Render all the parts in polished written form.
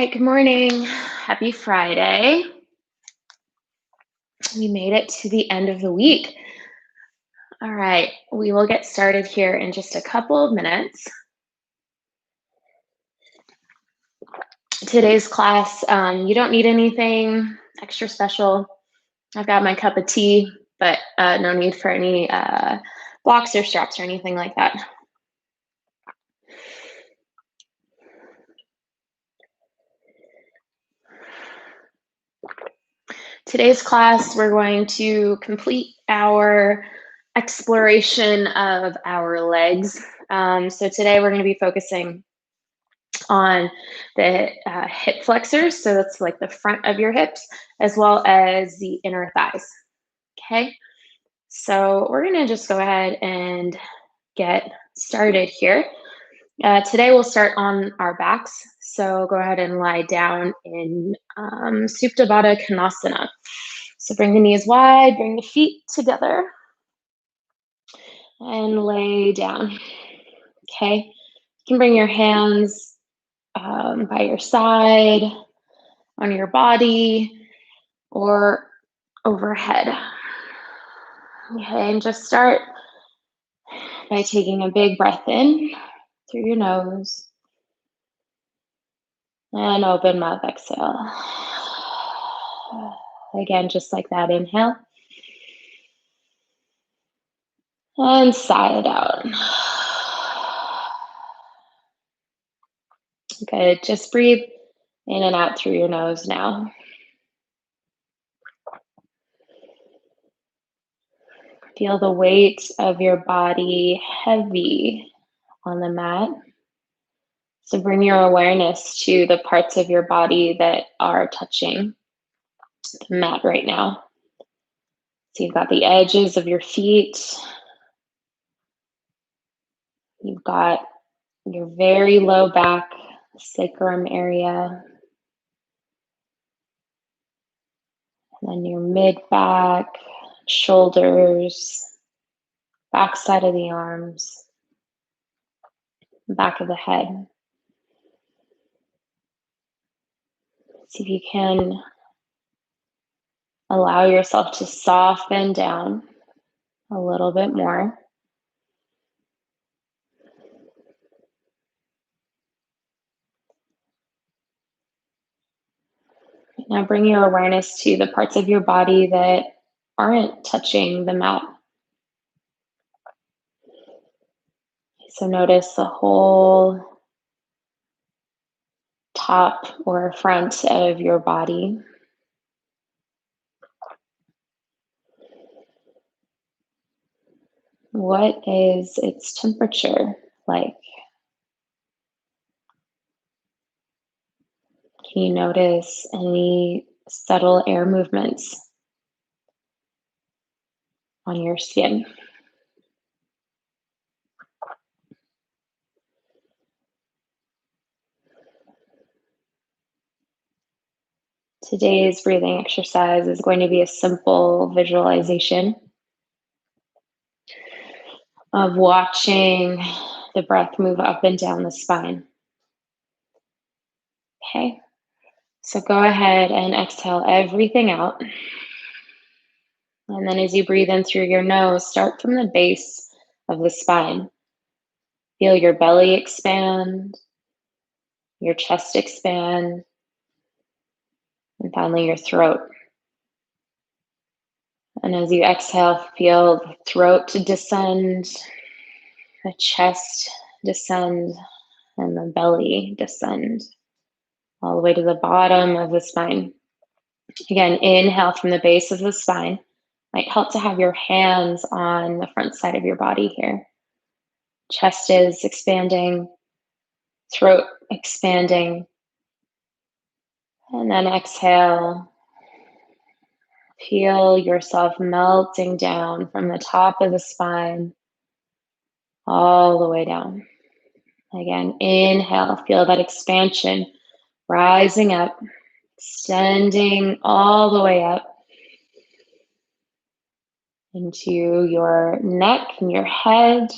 right, good morning. Happy Friday. We made it to the end of the week. All right, we will get started here in just a couple of minutes. Today's class, you don't need anything extra special. I've got my cup of tea, but no need for any blocks or straps or anything like that. Today's class, we're going to complete our exploration of our legs. So today we're going to be focusing on the hip flexors. So that's like the front of your hips, as well as the inner thighs. Okay. So we're going to just go ahead and get started here. Today we'll start on our backs. So go ahead and lie down in Supta Baddha Konasana. So bring the knees wide, bring the feet together, and lay down. Okay. You can bring your hands by your side, on your body, or overhead. Okay, and just start by taking a big breath in through your nose and open mouth exhale. Again, just like that, inhale and sigh it out. Good, just breathe in and out through your nose now. Feel the weight of your body heavy on the mat. So bring your awareness to the parts of your body that are touching the mat right now. So you've got the edges of your feet. You've got your very low back, sacrum area. And then your mid back, shoulders, back side of the arms, back of the head. See if you can allow yourself to soften down a little bit more. Now bring your awareness to the parts of your body that aren't touching the mat. So notice the whole top or front of your body. What is its temperature like? Can you notice any subtle air movements on your skin? Today's breathing exercise is going to be a simple visualization of watching the breath move up and down the spine. Okay, so go ahead and exhale everything out. And then as you breathe in through your nose, start from the base of the spine. Feel your belly expand, your chest expand, and finally your throat. And as you exhale, feel the throat to descend, the chest descend, and the belly descend all the way to the bottom of the spine. Again, inhale from the base of the spine. Might help to have your hands on the front side of your body here. Chest is expanding, throat expanding. And then exhale. Feel yourself melting down from the top of the spine all the way down. Again, inhale, feel that expansion rising up, extending all the way up into your neck and your head,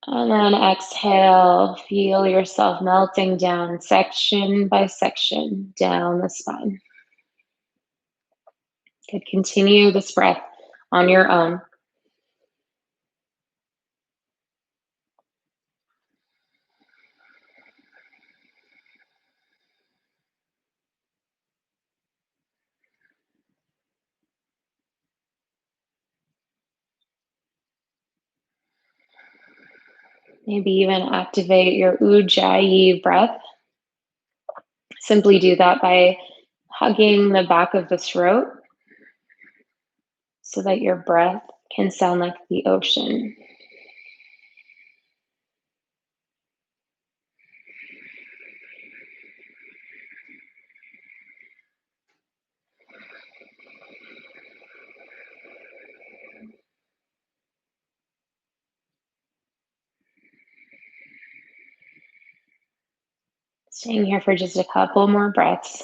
And then exhale, feel yourself melting down section by section down the spine. Good. Continue this breath on your own. Maybe even activate your ujjayi breath. Simply do that by hugging the back of the throat so that your breath can sound like the ocean. Staying here for just a couple more breaths.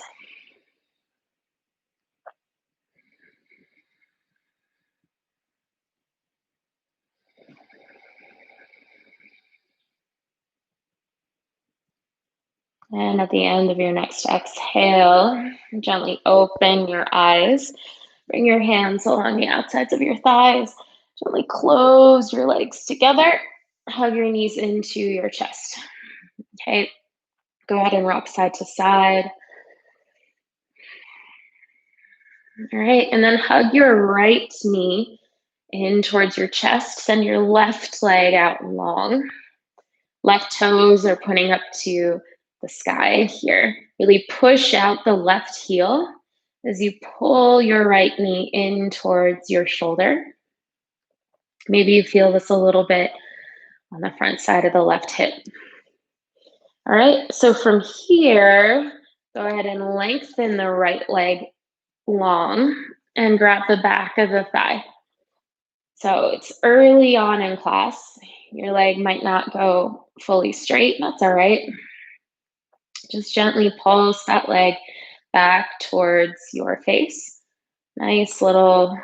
And at the end of your next exhale, gently open your eyes. Bring your hands along the outsides of your thighs. Gently close your legs together. Hug your knees into your chest. Okay, go ahead and rock side to side. All right, and then hug your right knee in towards your chest. Send your left leg out long. Left toes are pointing up to the sky here. Really push out the left heel as you pull your right knee in towards your shoulder. Maybe you feel this a little bit on the front side of the left hip. All right, so from here, go ahead and lengthen the right leg long and grab the back of the thigh. So it's early on in class. Your leg might not go fully straight. That's all right. Just gently pulse that leg back towards your face. Nice little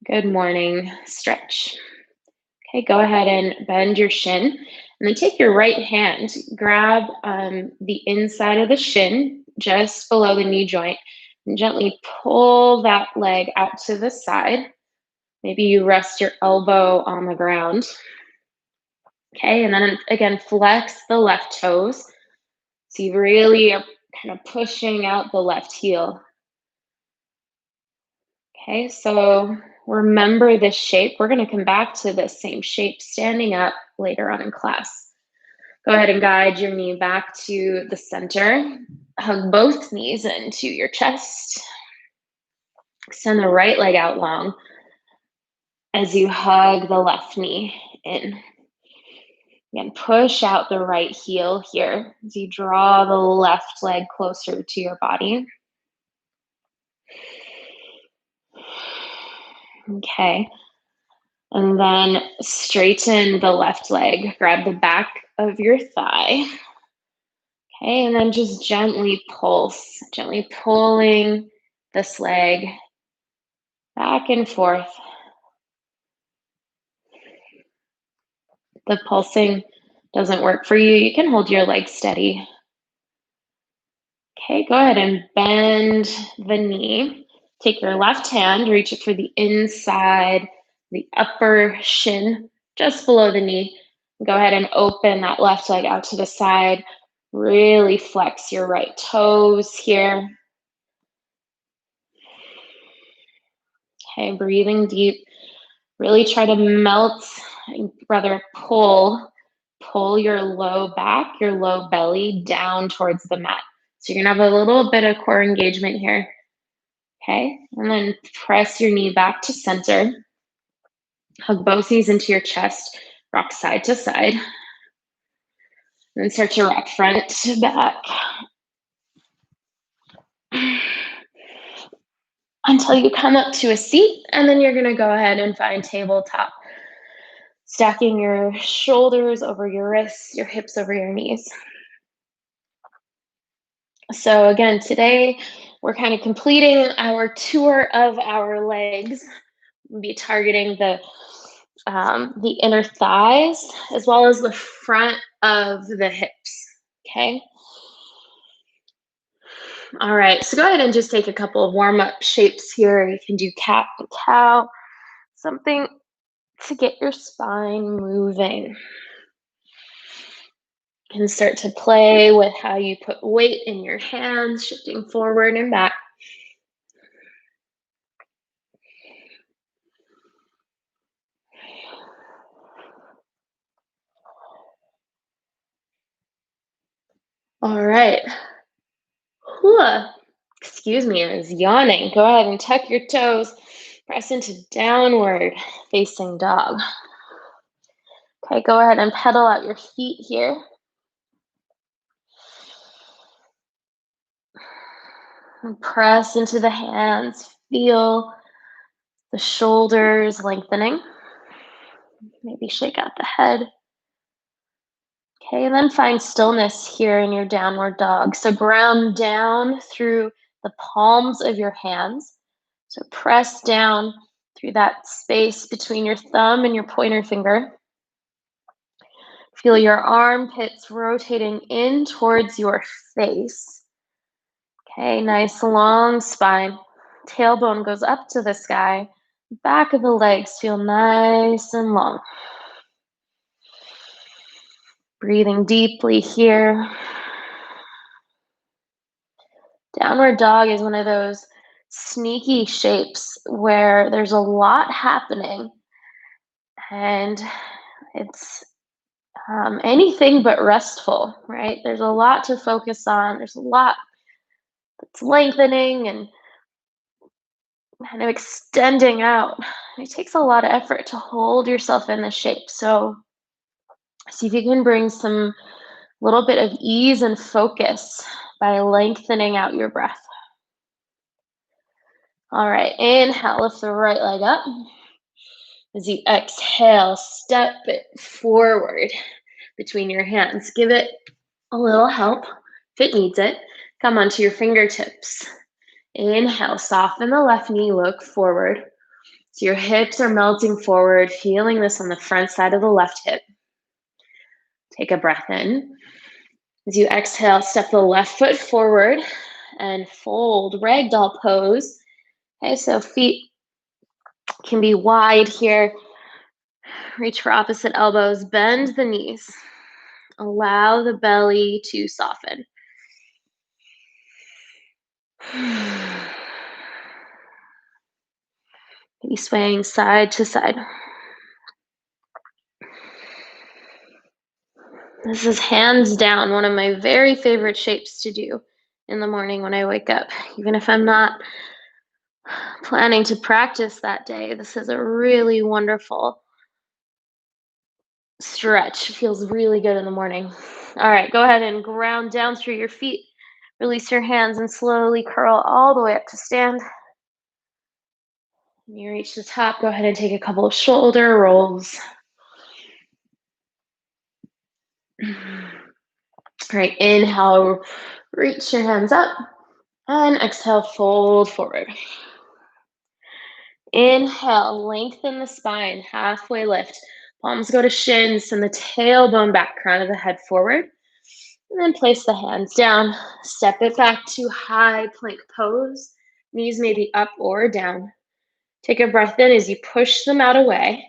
good morning stretch. Okay, go ahead and bend your shin. And then take your right hand, grab the inside of the shin, just below the knee joint, and gently pull that leg out to the side. Maybe you rest your elbow on the ground. Okay, and then again, flex the left toes. So you really are kind of pushing out the left heel. Okay, so remember this shape. We're going to come back to this same shape standing up later on in class. Go ahead and guide your knee back to the center. Hug both knees into your chest. Extend the right leg out long as you hug the left knee in. Again, push out the right heel here as you draw the left leg closer to your body. Okay. And then straighten the left leg. Grab the back of your thigh. Okay, and then just gently pulse, gently pulling this leg back and forth. The pulsing doesn't work for you, you can hold your leg steady. Okay, go ahead and bend the knee. Take your left hand, reach it for the inside, the upper shin, just below the knee. Go ahead and open that left leg out to the side. Really flex your right toes here. Okay, breathing deep. Really try to melt, rather pull your low back, your low belly down towards the mat. So you're gonna have a little bit of core engagement here. Okay, and then press your knee back to center. Hug both knees into your chest, rock side to side. And then start to rock front to back until you come up to a seat, and then you're gonna go ahead and find tabletop. Stacking your shoulders over your wrists, your hips over your knees. So again, today we're kind of completing our tour of our legs. We'll be targeting the the inner thighs, as well as the front of the hips, okay? All right, so go ahead and just take a couple of warm-up shapes here. You can do cat and cow, something to get your spine moving. You can start to play with how you put weight in your hands, shifting forward and back. All right. Whew. Excuse me, I was yawning. Go ahead and tuck your toes. Press into downward facing dog. Okay, go ahead and pedal out your feet here. And press into the hands. Feel the shoulders lengthening. Maybe shake out the head. Okay, and then find stillness here in your downward dog. So ground down through the palms of your hands. So press down through that space between your thumb and your pointer finger. Feel your armpits rotating in towards your face. Okay, nice long spine. Tailbone goes up to the sky. Back of the legs feel nice and long. Breathing deeply here. Downward dog is one of those sneaky shapes where there's a lot happening and it's anything but restful, right? There's a lot to focus on. There's a lot that's lengthening and kind of extending out. It takes a lot of effort to hold yourself in the shape. So see if you can bring some little bit of ease and focus by lengthening out your breath. All right, inhale, lift the right leg up. As you exhale, step it forward between your hands. Give it a little help if it needs it. Come onto your fingertips. Inhale, soften the left knee, look forward. So your hips are melting forward, feeling this on the front side of the left hip. Take a breath in. As you exhale, step the left foot forward and fold, ragdoll pose. Okay, so feet can be wide here. Reach for opposite elbows, bend the knees. Allow the belly to soften. Maybe swaying side to side. This is hands down one of my very favorite shapes to do in the morning when I wake up. Even if I'm not planning to practice that day, this is a really wonderful stretch. It feels really good in the morning. All right, go ahead and ground down through your feet. Release your hands and slowly curl all the way up to stand. When you reach the top, go ahead and take a couple of shoulder rolls. All right, inhale, reach your hands up, and exhale, fold forward. Inhale, lengthen the spine, halfway lift. Palms go to shins, send the tailbone back, crown of the head forward. And then place the hands down. Step it back to high plank pose. Knees may be up or down. Take a breath in as you push them out away.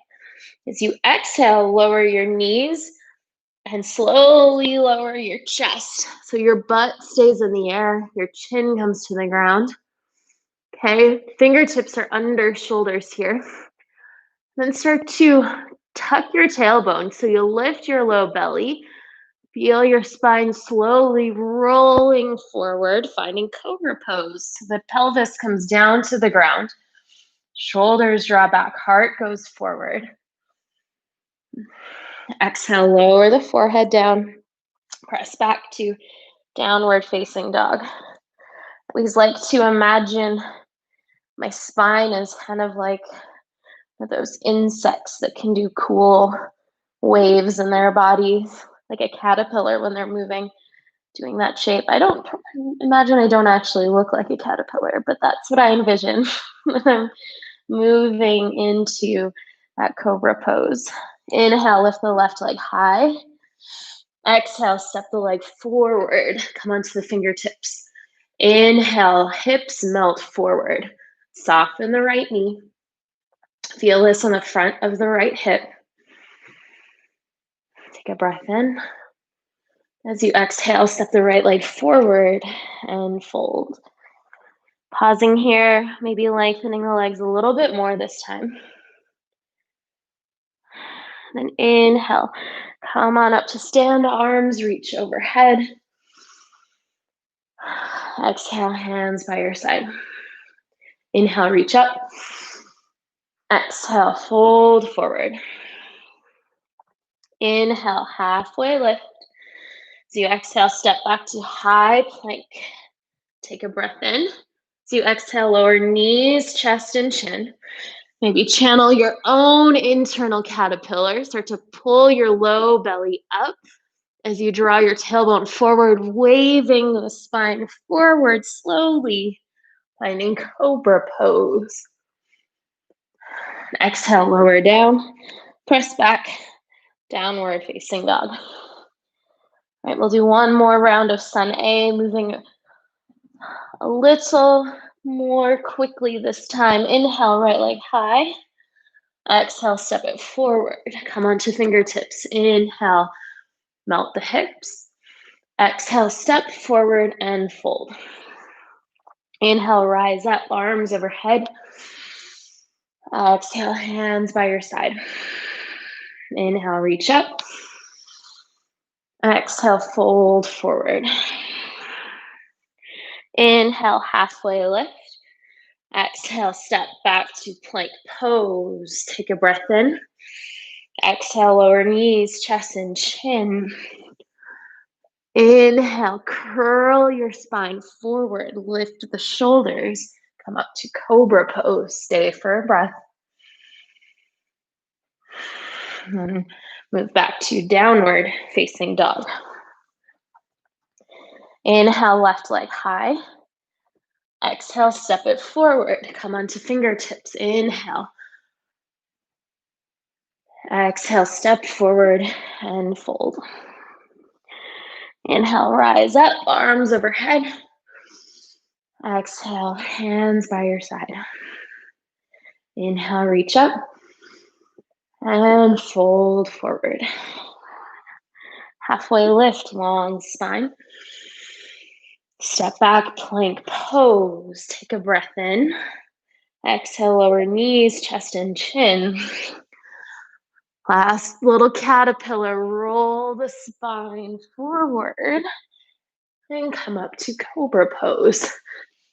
As you exhale, lower your knees and slowly lower your chest. So your butt stays in the air, your chin comes to the ground. Okay, fingertips are under shoulders here. Then start to tuck your tailbone. So you'll lift your low belly. Feel your spine slowly rolling forward, finding cobra pose. So the pelvis comes down to the ground. Shoulders draw back, heart goes forward. Exhale, lower the forehead down. Press back to downward facing dog. I always like to imagine my spine is kind of like those insects that can do cool waves in their bodies, like a caterpillar when they're moving, doing that shape. I don't actually look like a caterpillar, but that's what I envision when I'm moving into That cobra pose. Inhale, lift the left leg high. Exhale, step the leg forward. Come onto the fingertips. Inhale, hips melt forward. Soften the right knee. Feel this on the front of the right hip. Take a breath in. As you exhale, step the right leg forward and fold. Pausing here, maybe lengthening the legs a little bit more this time. Then inhale, come on up to stand, arms reach overhead. Exhale, hands by your side. Inhale, reach up. Exhale, fold forward. Inhale, halfway lift. As you exhale, step back to high plank. Take a breath in. As you exhale, lower knees, chest, and chin. Maybe channel your own internal caterpillar. Start to pull your low belly up as you draw your tailbone forward, waving the spine forward slowly, finding cobra pose. Exhale, lower down, press back, downward facing dog. All right, we'll do one more round of sun A, moving a little more quickly this time. Inhale, right leg high. Exhale, step it forward. Come onto fingertips. Inhale, melt the hips. Exhale, step forward and fold. Inhale, rise up, arms overhead. Exhale, hands by your side. Inhale, reach up. Exhale, fold forward. Inhale, halfway lift. Exhale, step back to plank pose. Take a breath in. Exhale, lower knees, chest, and chin. Inhale, curl your spine forward. Lift the shoulders. Come up to cobra pose. Stay for a breath. And move back to downward facing dog. Inhale, left leg high. Exhale, step it forward. Come onto fingertips. Inhale. Exhale, step forward and fold. Inhale, rise up, arms overhead. Exhale, hands by your side. Inhale, reach up and fold forward. Halfway lift, long spine. Step back, plank pose. Take a breath in. Exhale, lower knees, chest, and chin. Last little caterpillar, roll the spine forward and come up to cobra pose.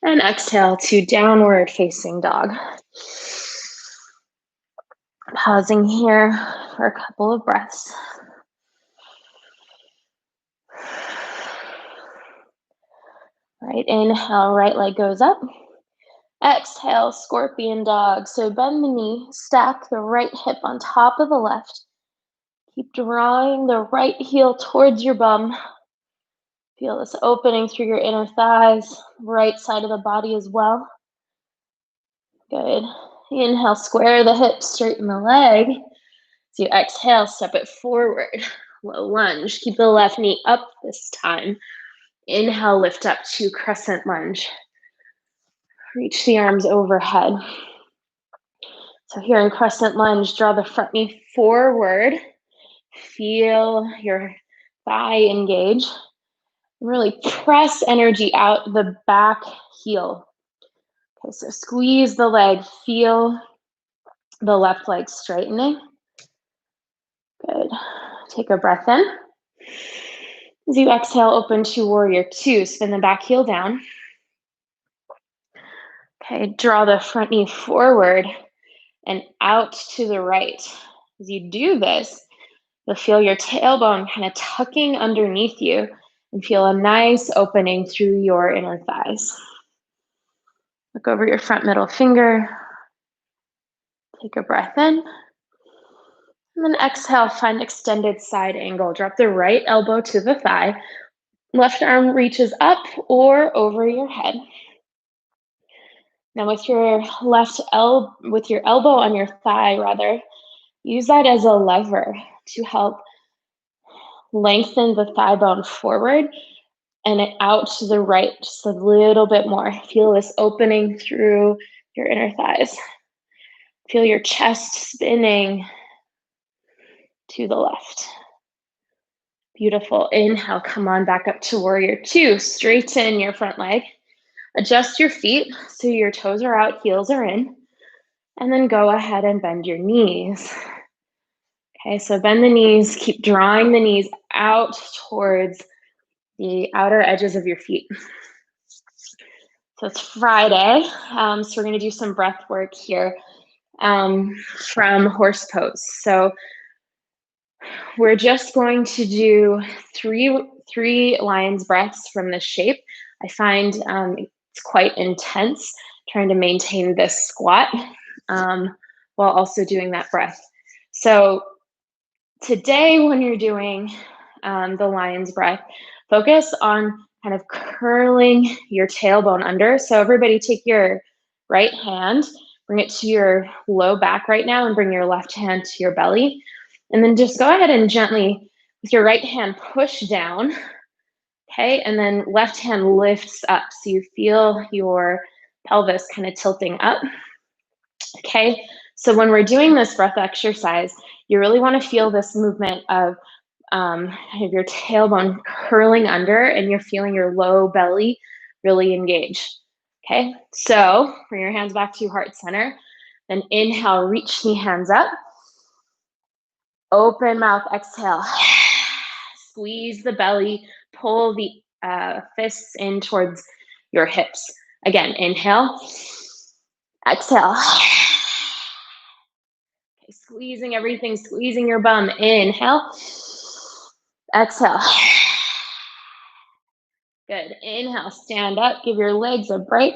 And exhale to downward facing dog. Pausing here for a couple of breaths. Right, inhale, right leg goes up. Exhale, scorpion dog. So bend the knee, stack the right hip on top of the left. Keep drawing the right heel towards your bum. Feel this opening through your inner thighs, right side of the body as well. Good. Inhale, square the hips, straighten the leg. So you exhale, step it forward. Low lunge. Keep the left knee up this time. Inhale, lift up to crescent lunge. Reach the arms overhead. So here in crescent lunge, draw the front knee forward. Feel your thigh engage. Really press energy out the back heel. Okay, so squeeze the leg. Feel the left leg straightening. Good. Take a breath in. As you exhale, open to warrior two. Spin the back heel down. Okay, draw the front knee forward and out to the right. As you do this, you'll feel your tailbone kind of tucking underneath you and feel a nice opening through your inner thighs. Look over your front middle finger. Take a breath in. And then exhale, find extended side angle. Drop the right elbow to the thigh. Left arm reaches up or over your head. Now with your elbow on your thigh, Use that as a lever to help lengthen the thigh bone forward and it out to the right just a little bit more. Feel this opening through your inner thighs. Feel your chest spinning to the left. Beautiful. Inhale, come on back up to warrior two. Straighten your front leg. Adjust your feet so your toes are out, heels are in. And then go ahead and bend your knees. Okay, so bend the knees, keep drawing the knees out towards the outer edges of your feet. So it's Friday, so we're gonna do some breath work here from horse pose. So we're just going to do three lion's breaths from this shape. I find it's quite intense trying to maintain this squat while also doing that breath. So today when you're doing the lion's breath, focus on kind of curling your tailbone under. So everybody take your right hand, bring it to your low back right now and bring your left hand to your belly. And then just go ahead and gently, with your right hand, push down, okay? And then left hand lifts up. So you feel your pelvis kind of tilting up, okay? So when we're doing this breath exercise, you really want to feel this movement of your tailbone curling under and you're feeling your low belly really engage, okay? So bring your hands back to heart center. Then inhale, reach the hands up. Open mouth, exhale. Squeeze the belly, pull the fists in towards your hips. Again, inhale, exhale. Okay, squeezing everything, squeezing your bum. Inhale, exhale. Good. Inhale, stand up, give your legs a break.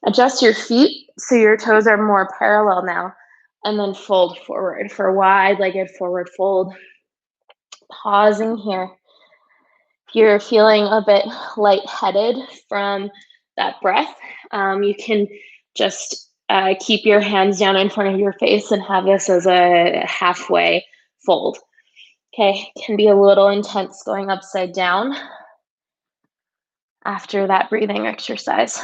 Adjust your feet so your toes are more parallel now. And then fold forward for wide-legged forward fold. Pausing here. If you're feeling a bit lightheaded from that breath, you can just keep your hands down in front of your face and have this as a halfway fold. Okay, can be a little intense going upside down after that breathing exercise.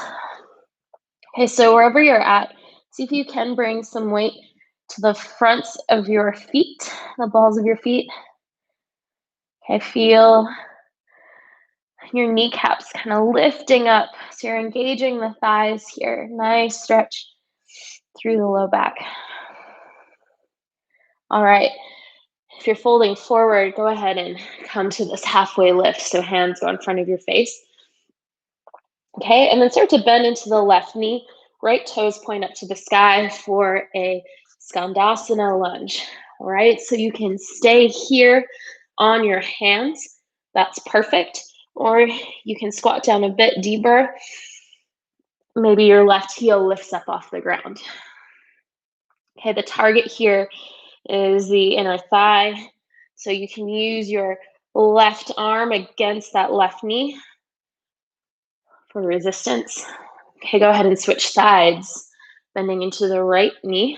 Okay, so wherever you're at, see if you can bring some weight to the fronts of your feet, the balls of your feet. Okay, feel your kneecaps kind of lifting up. So you're engaging the thighs here. Nice stretch through the low back. All right, if you're folding forward, go ahead and come to this halfway lift. So hands go in front of your face. Okay, and then start to bend into the left knee. Right toes point up to the sky for a Skandasana lunge. All right, so you can stay here on your hands. That's perfect. Or you can squat down a bit deeper. Maybe your left heel lifts up off the ground. Okay, the target here is the inner thigh. So you can use your left arm against that left knee for resistance. Okay, go ahead and switch sides, bending into the right knee.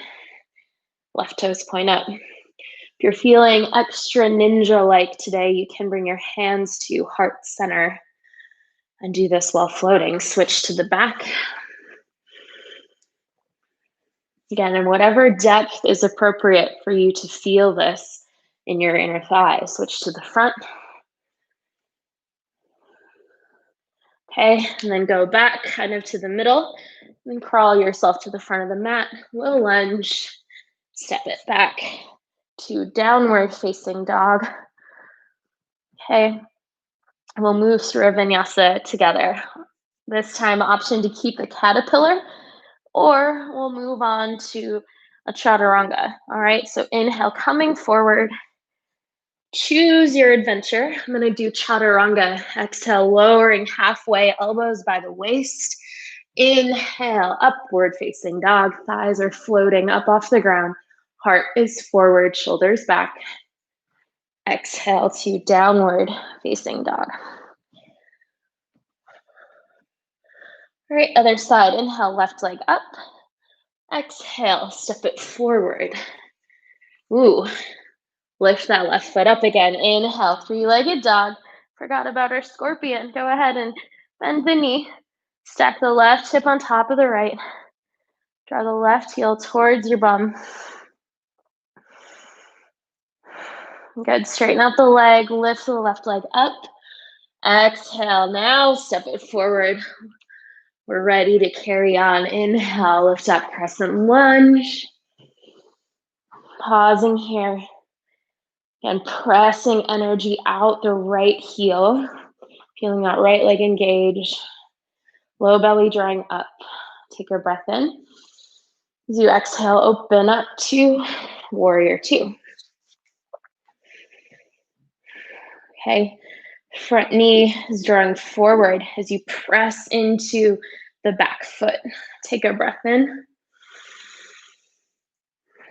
Left toes point up. If you're feeling extra ninja-like today, you can bring your hands to heart center and do this while floating. Switch to the back. Again, in whatever depth is appropriate for you to feel this in your inner thigh. Switch to the front. Okay, and then go back kind of to the middle. And crawl yourself to the front of the mat. Low lunge. Step it back to downward facing dog. Okay, we'll move through a vinyasa together. This time, option to keep the caterpillar, or we'll move on to a chaturanga. All right, so inhale, coming forward. Choose your adventure. I'm gonna do chaturanga. Exhale, lowering halfway, elbows by the waist. Inhale, upward facing dog. Thighs are floating up off the ground. Heart is forward, shoulders back. Exhale to downward facing dog. All right, other side. Inhale, left leg up. Exhale, step it forward. Ooh, lift that left foot up again. Inhale, three-legged dog. Forgot about our scorpion. Go ahead and bend the knee. Stack the left hip on top of the right. Draw the left heel towards your bum. Good, straighten out the leg, lift the left leg up. Exhale, now step it forward. We're ready to carry on. Inhale, lift up, crescent lunge. Pausing here. And pressing energy out the right heel. Feeling that right leg engage. Low belly drawing up. Take your breath in. As you exhale, open up to warrior two. Okay, front knee is drawing forward as you press into the back foot. Take a breath in.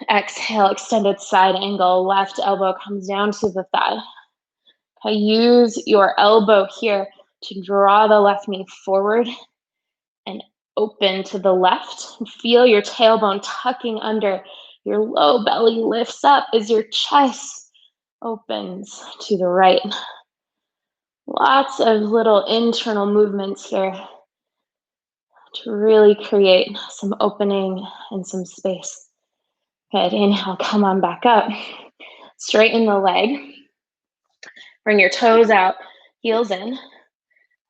Exhale, extended side angle. Left elbow comes down to the thigh. Okay, use your elbow here to draw the left knee forward and open to the left. Feel your tailbone tucking under. Your low belly lifts up as your chest opens to the right. Lots of little internal movements here to really create some opening and some space. Good, inhale, come on back up. Straighten the leg. Bring your toes out, heels in,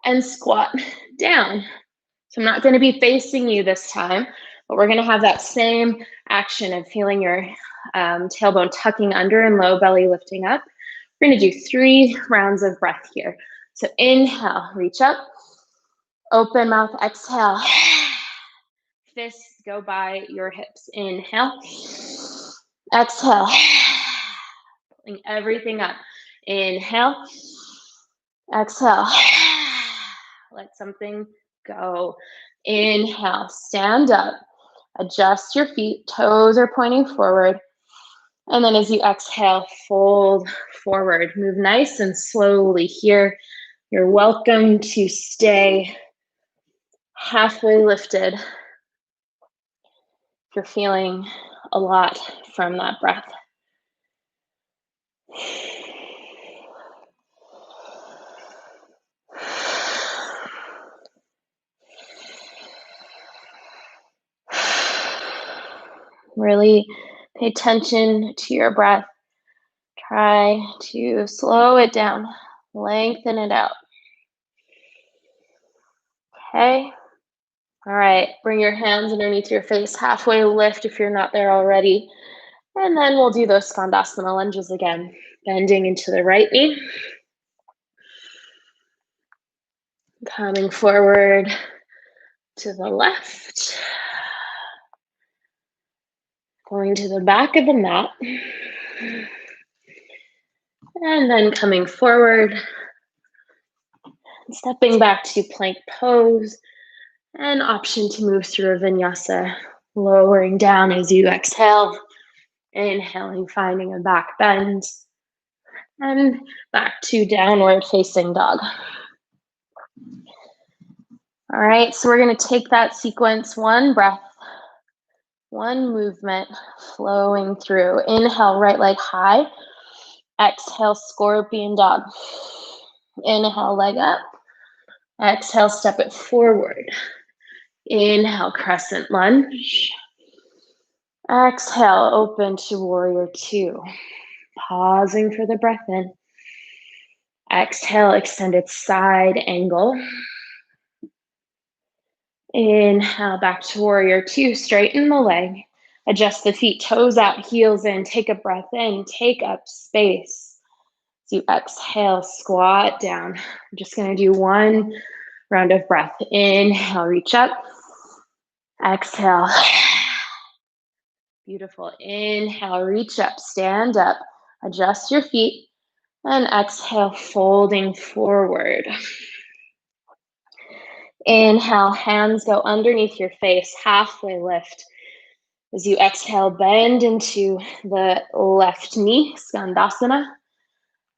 and squat down. So I'm not going to be facing you this time, but we're going to have that same action of feeling your tailbone tucking under and low belly lifting up. We're going to do 3 rounds of breath here. So inhale, reach up, open mouth, exhale. Fists go by your hips. Inhale, exhale, pulling everything up. Inhale, exhale, let something go. Inhale, stand up, adjust your feet, toes are pointing forward. And then as you exhale, fold forward. Move nice and slowly here. You're welcome to stay halfway lifted if you're feeling a lot from that breath. Really pay attention to your breath. Try to slow it down, lengthen it out. Okay. All right, bring your hands underneath your face, halfway lift if you're not there already. And then we'll do those Skandasana lunges again, bending into the right knee. Coming forward to the left. Going to the back of the mat. And then coming forward. Stepping back to plank pose. An option to move through a vinyasa, lowering down as you exhale. Inhaling, finding a back bend. And back to downward facing dog. All right, so we're going to take that sequence, one breath, one movement, flowing through. Inhale, right leg high. Exhale, scorpion dog. Inhale, leg up. Exhale, step it forward. Inhale, crescent lunge. Exhale, open to warrior two. Pausing for the breath in. Exhale, extended side angle. Inhale, back to warrior two. Straighten the leg. Adjust the feet, toes out, heels in. Take a breath in. Take up space. As you exhale, squat down. I'm just going to do 1 round of breath. Inhale, reach up. Exhale. Beautiful. Inhale, reach up, stand up. Adjust your feet. And exhale, folding forward. Inhale, hands go underneath your face, halfway lift. As you exhale, bend into the left knee, Skandasana.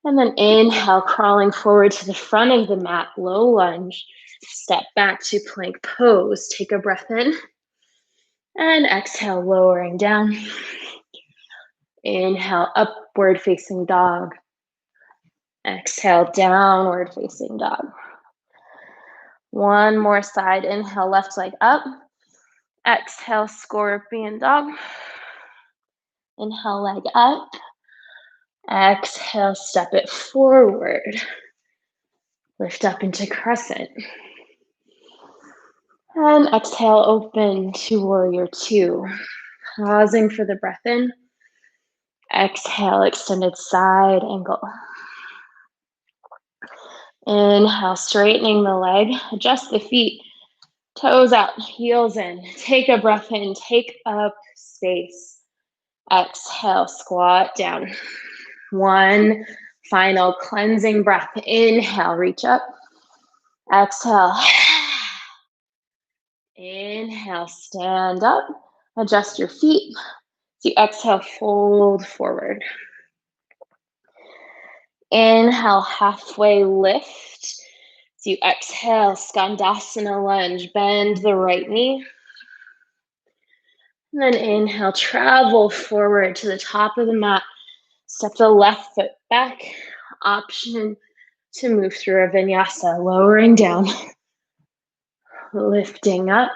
And then inhale, crawling forward to the front of the mat, low lunge. Step back to plank pose. Take a breath in. And exhale, lowering down. Inhale, upward facing dog. Exhale, downward facing dog. One more side. Inhale, left leg up. Exhale, scorpion dog. Inhale, leg up. Exhale, step it forward. Lift up into crescent. And exhale, open to warrior two. Pausing for the breath in. Exhale, extended side angle. Inhale, straightening the leg. Adjust the feet. Toes out, heels in. Take a breath in. Take up space. Exhale, squat down. One final cleansing breath. Inhale, reach up. Exhale. Inhale, stand up. Adjust your feet. So you exhale, fold forward. Inhale, halfway lift. So you exhale, Skandasana lunge. Bend the right knee. And then inhale, travel forward to the top of the mat. Step the left foot back. Option to move through a vinyasa, lowering down, lifting up,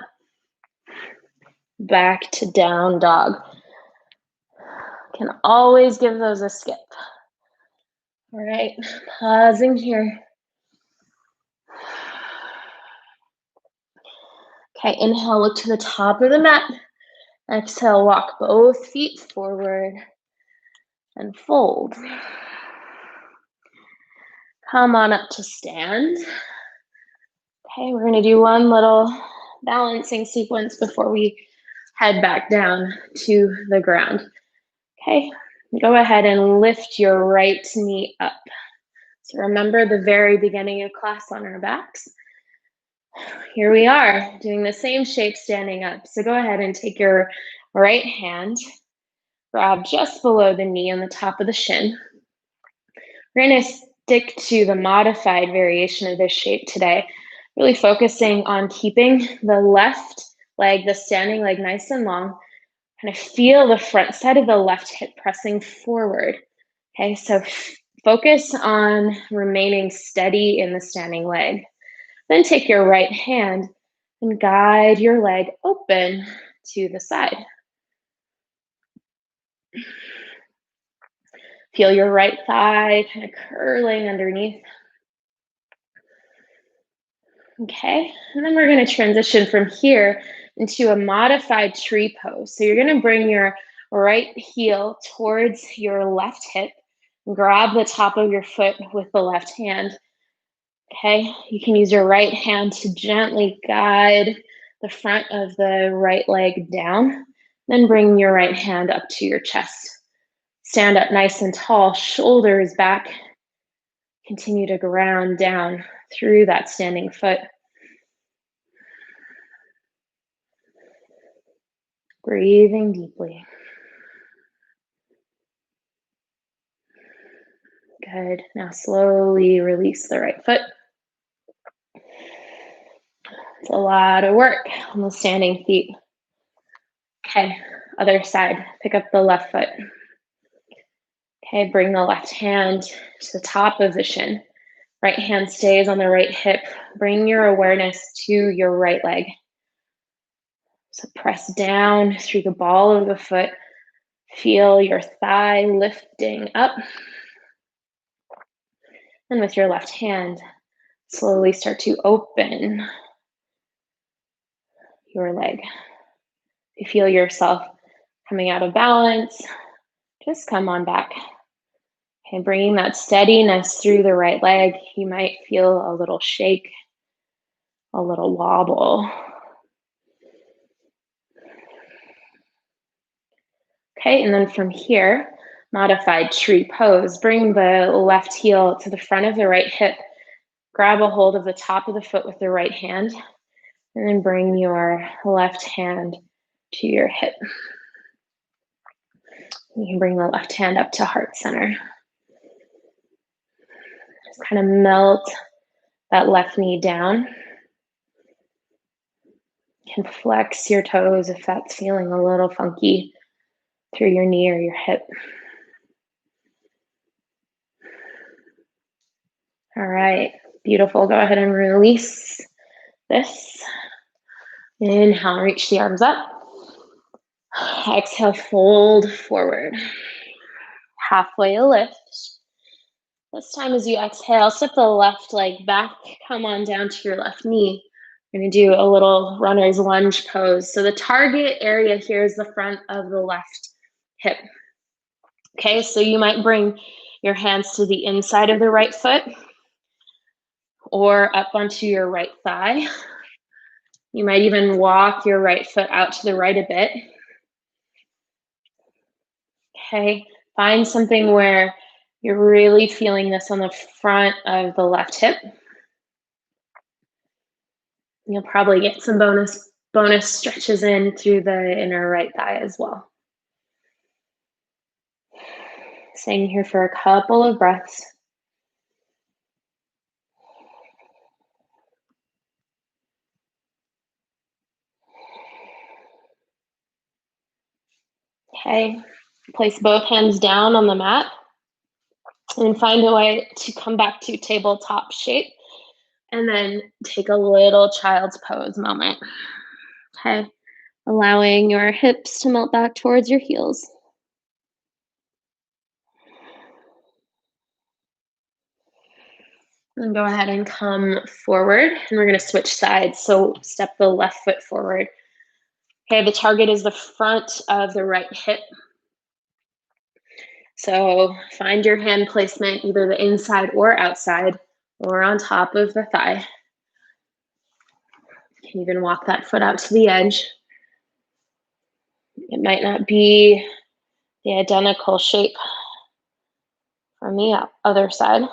back to down dog. Can always give those a skip. All right, pausing here. Okay, inhale, look to the top of the mat. Exhale, walk both feet forward and fold. Come on up to stand. Okay, we're gonna do one little balancing sequence before we head back down to the ground. Okay, go ahead and lift your right knee up. So remember the very beginning of class on our backs. Here we are, doing the same shape standing up. So go ahead and take your right hand, grab just below the knee on the top of the shin. We're gonna stick to the modified variation of this shape today, really focusing on keeping the left leg, the standing leg, nice and long. Kind of feel the front side of the left hip pressing forward. Okay, so focus on remaining steady in the standing leg. Then take your right hand and guide your leg open to the side. Feel your right thigh kind of curling underneath. Okay, and then we're going to transition from here into a modified tree pose. So you're going to bring your right heel towards your left hip, grab the top of your foot with the left hand. Okay, you can use your right hand to gently guide the front of the right leg down, then bring your right hand up to your chest. Stand up nice and tall, shoulders back. Continue to ground down through that standing foot. Breathing deeply. Good. Now slowly release the right foot. It's a lot of work on the standing feet. Okay, other side. Pick up the left foot. Okay, bring the left hand to the top of the shin. Right hand stays on the right hip. Bring your awareness to your right leg. So press down through the ball of the foot. Feel your thigh lifting up. And with your left hand, slowly start to open your leg. If you feel yourself coming out of balance, just come on back. Okay, bringing that steadiness through the right leg. You might feel a little shake, a little wobble. Okay, and then from here, modified tree pose. Bring the left heel to the front of the right hip. Grab a hold of the top of the foot with the right hand, and then bring your left hand to your hip. You can bring the left hand up to heart center. Just kind of melt that left knee down. You can flex your toes if that's feeling a little funky through your knee or your hip. All right, beautiful. Go ahead and release this. Inhale, reach the arms up. Exhale, fold forward. Halfway lift. This time as you exhale, step the left leg back, come on down to your left knee. We're gonna do a little runner's lunge pose. So the target area here is the front of the left hip. Okay, so you might bring your hands to the inside of the right foot or up onto your right thigh. You might even walk your right foot out to the right a bit. Okay, find something where you're really feeling this on the front of the left hip. You'll probably get some bonus stretches in through the inner right thigh as well. Staying here for a couple of breaths. Okay, place both hands down on the mat and find a way to come back to tabletop shape and then take a little child's pose moment. Okay, allowing your hips to melt back towards your heels. And go ahead and come forward, and we're going to switch sides. So step the left foot forward. Okay, the target is the front of the right hip. So find your hand placement, either the inside or outside, or on top of the thigh. You can even walk that foot out to the edge. It might not be the identical shape from the other side.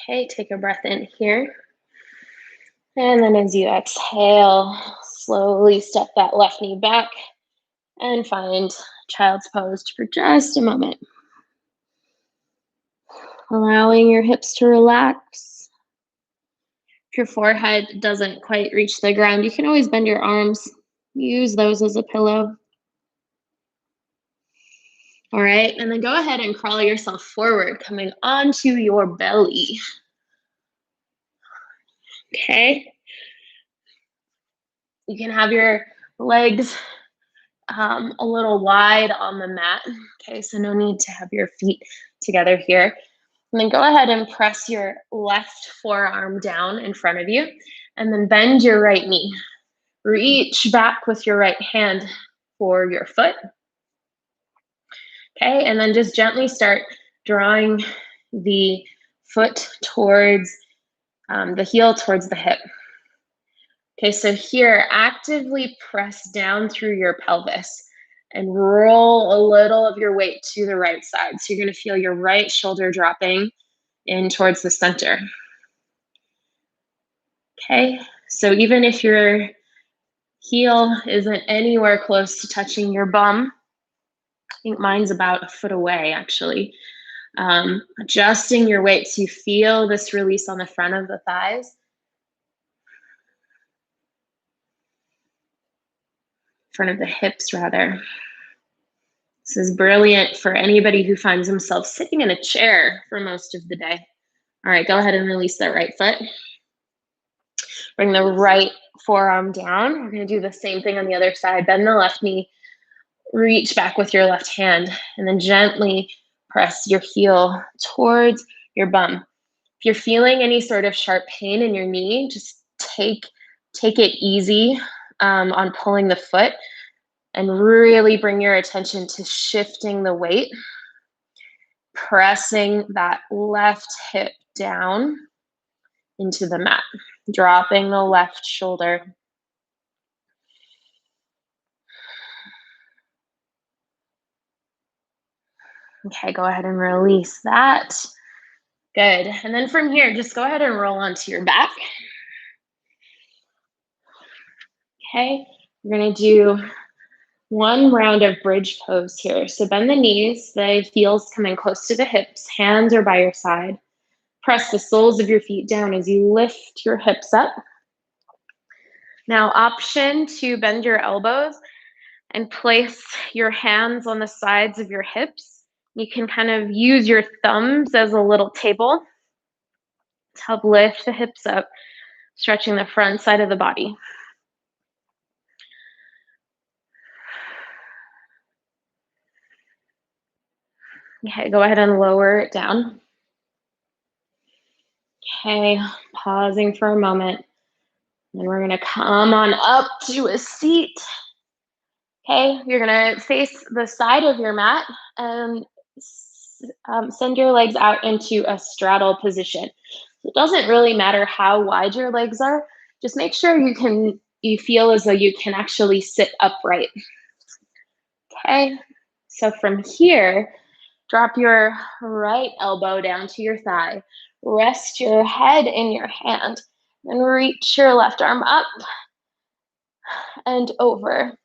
Okay, take a breath in here. And then as you exhale, slowly step that left knee back and find child's pose for just a moment. Allowing your hips to relax. If your forehead doesn't quite reach the ground, you can always bend your arms. Use those as a pillow. All right, and then go ahead and crawl yourself forward, coming onto your belly. Okay. You can have your legs a little wide on the mat. Okay, so no need to have your feet together here. And then go ahead and press your left forearm down in front of you, and then bend your right knee. Reach back with your right hand for your foot. Okay, and then just gently start drawing the foot towards the heel towards the hip. Okay, so here, actively press down through your pelvis and roll a little of your weight to the right side. So you're gonna feel your right shoulder dropping in towards the center. Okay, so even if your heel isn't anywhere close to touching your bum, I think mine's about a foot away actually. Adjusting your weight so you feel this release on the front of the thighs. Front of the hips rather. This is brilliant for anybody who finds themselves sitting in a chair for most of the day. All right, go ahead and release that right foot. Bring the right forearm down. We're gonna do the same thing on the other side. Bend the left knee, reach back with your left hand, and then gently press your heel towards your bum. If you're feeling any sort of sharp pain in your knee, just take it easy on pulling the foot and really bring your attention to shifting the weight, pressing that left hip down into the mat, dropping the left shoulder. Okay, go ahead and release that. Good. And then from here, just go ahead and roll onto your back. Okay, we're gonna do one round of bridge pose here. So bend the knees, the heels coming close to the hips, hands are by your side. Press the soles of your feet down as you lift your hips up. Now, option to bend your elbows and place your hands on the sides of your hips. You can kind of use your thumbs as a little table to help lift the hips up, stretching the front side of the body. Okay, go ahead and lower it down. Okay, pausing for a moment. And we're gonna come on up to a seat. Okay, you're gonna face the side of your mat and send your legs out into a straddle position. It doesn't really matter how wide your legs are. Just make sure you feel as though you can actually sit upright. Okay, so from here, drop your right elbow down to your thigh. Rest your head in your hand and reach your left arm up and over.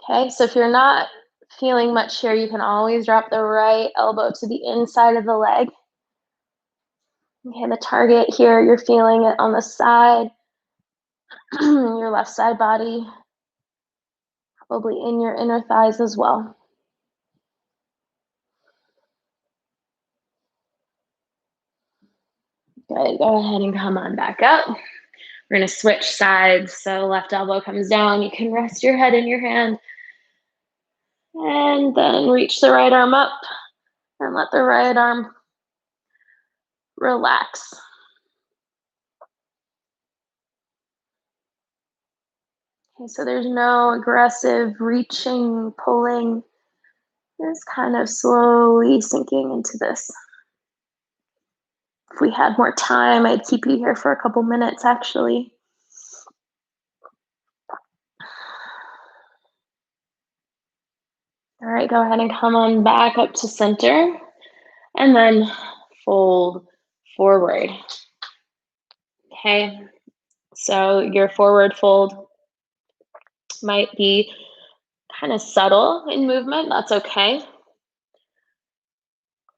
Okay, so if you're not feeling much here, you can always drop the right elbow to the inside of the leg. Okay, the target here, you're feeling it on the side, your left side body, probably in your inner thighs as well. Good, go ahead and come on back up. We're gonna switch sides, so left elbow comes down, you can rest your head in your hand, and then reach the right arm up, and let the right arm relax. Okay, so there's no aggressive reaching, pulling, just kind of slowly sinking into this. If we had more time, I'd keep you here for a couple minutes actually. All right, go ahead and come on back up to center and then fold forward. Okay, so your forward fold might be kind of subtle in movement, that's okay.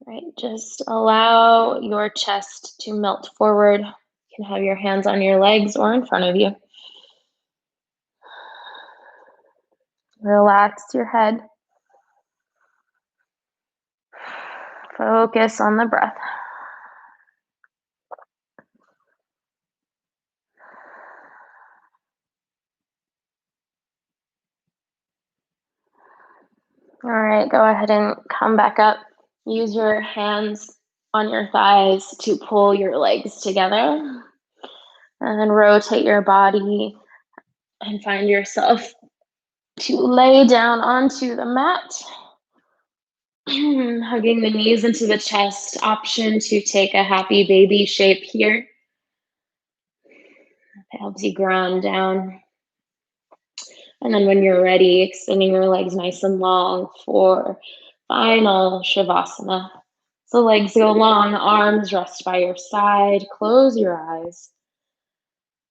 Right, just allow your chest to melt forward. You can have your hands on your legs or in front of you. Relax your head. Focus on the breath. All right, go ahead and come back up. Use your hands on your thighs to pull your legs together. And then rotate your body and find yourself to lay down onto the mat. Hugging the knees into the chest. Option to take a happy baby shape here. It helps you ground down. And then when you're ready, extending your legs nice and long for final Shavasana. So legs go long, arms rest by your side. Close your eyes.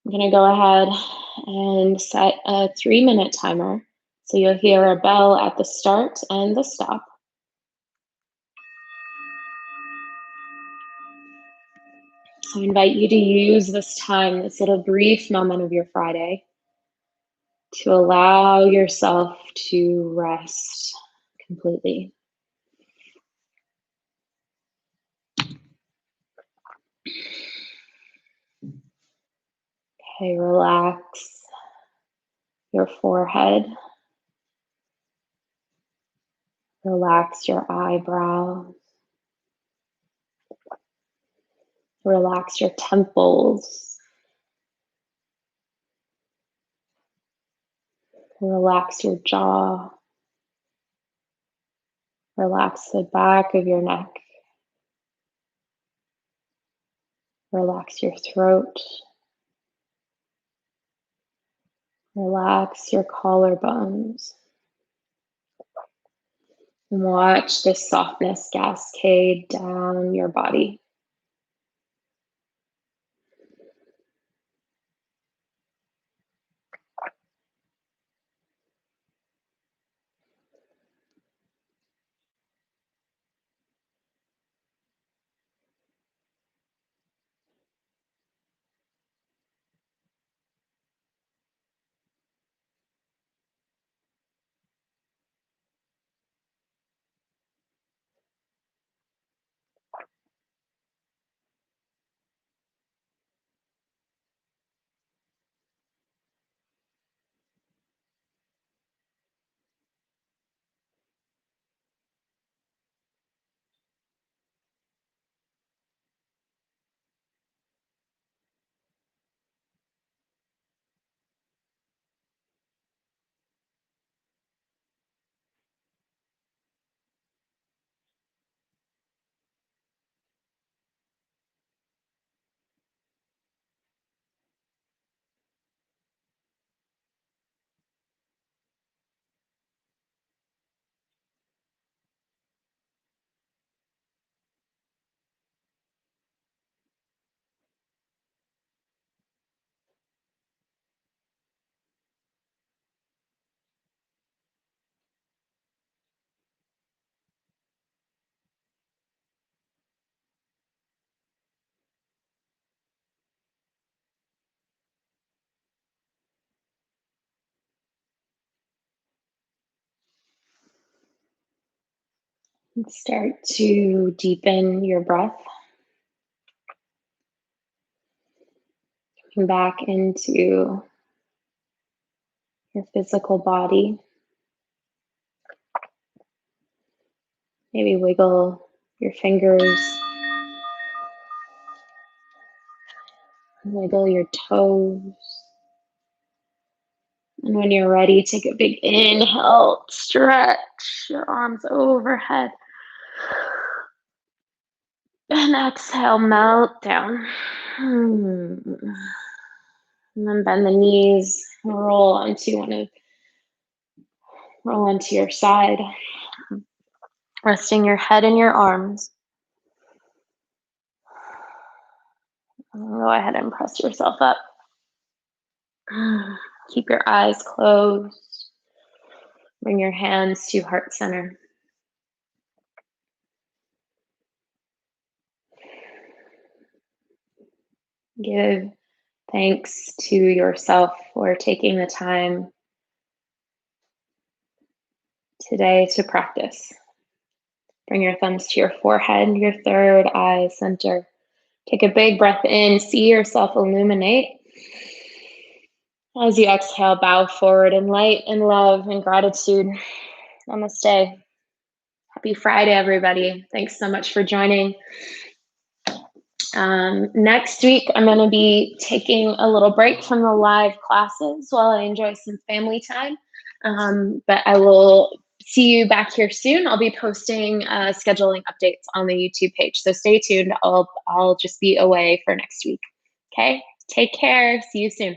I'm gonna go ahead and set a 3-minute timer. So you'll hear a bell at the start and the stop. I invite you to use this time, this little brief moment of your Friday, to allow yourself to rest completely. Okay, relax your forehead. Relax your eyebrows. Relax your temples. Relax your jaw. Relax the back of your neck. Relax your throat. Relax your collarbones. And watch this softness cascade down your body. Start to deepen your breath. Come back into your physical body. Maybe wiggle your fingers, wiggle your toes. And when you're ready, take a big inhale, stretch your arms overhead. And exhale, melt down. And then bend the knees, roll onto your side, resting your head in your arms. Go ahead and press yourself up. Keep your eyes closed. Bring your hands to heart center. Give thanks to yourself for taking the time today to practice. Bring your thumbs to your forehead, your third eye center. Take a big breath in, see yourself illuminate. As you exhale, bow forward in light and love and gratitude. Namaste. Happy Friday, everybody. Thanks so much for joining. Next week, I'm going to be taking a little break from the live classes while I enjoy some family time. But I will see you back here soon. I'll be posting scheduling updates on the YouTube page. So stay tuned. I'll just be away for next week. Okay? Take care. See you soon.